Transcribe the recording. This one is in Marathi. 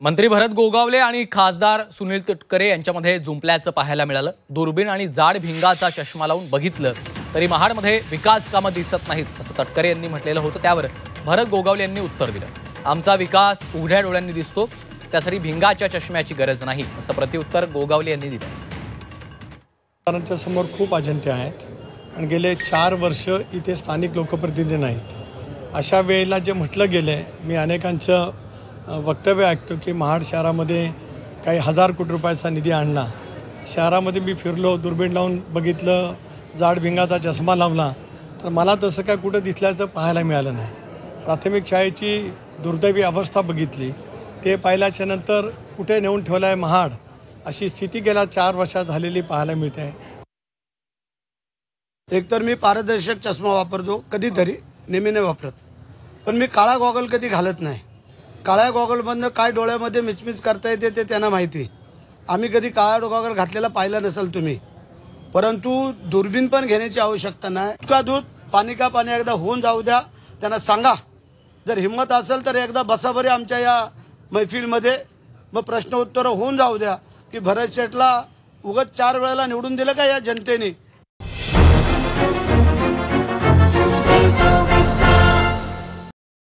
मंत्री भरत गोगावले आणि खासदार सुनील तटकरे यांच्यामध्ये जुंपल्याचं पाहायला मिळालं। दुर्बीण आणि जाड भिंगाचा चष्मा लावून बघितलं तरी महाडमध्ये विकास कामं दिसत नाहीत असं तटकरे यांनी म्हटलेलं होतं। त्यावर भरत गोगावले यांनी उत्तर दिलं, आमचा विकास उघड्या डोळ्यांनी दिसतो, त्यासाठी भिंगाच्या चष्म्याची गरज नाही असं प्रत्युत्तर गोगावले यांनी दिलं। सरकारच्या समोर खूप अजेंडे आहेत आणि गेले 4 वर्ष इथे स्थानिक लोकप्रतिनिधी नाहीत। अशा वेळेला जे म्हटलं गेले, मी अनेकांचं वक्तव्य ऐकतो की महाड शहरामध्ये काही 1000 कोटी रुपयाचा निधी आणला। शहरामध्ये मी फिरलो, दुर्बीण लावून बघितलं, जाड भिंगाचा चष्मा लावला, तर मला तसं काय कुठं दिसल्याचं पाहायला मिळालं नाही। प्राथमिक शाळेची दुर्दैवी अवस्था बघितली, ते पाहिल्याच्या नंतर कुठे नेऊन ठेवलं आहे महाड, अशी स्थिती गेल्या 4 वर्षात झालेली पाहायला मिळते आहे। एकतर मी पारदर्शक चष्मा वापरतो, कधीतरी, नेहमी नाही वापरत, पण मी काळा गॉगल कधी घालत नाही। काळ्या गॉगलमधनं काय डोळ्यामध्ये मिचमिच करता येते ते त्यांना माहिती। आम्ही कधी काळा गॉगल घातलेला पाहिला नसेल तुम्ही, परंतु दुर्बीण पण घेण्याची आवश्यकता नाही। इतका दूध पाणी का पाणी एकदा होऊन जाऊ द्या, त्यांना सांगा, जर हिम्मत असेल तर एकदा बसा बरे आमच्या या मैफिलमध्ये, मग प्रश्न उत्तर होऊन जाऊ द्या की भरत शेठला उगाच 4 वेळेला निवडून दिलं का या जनतेने,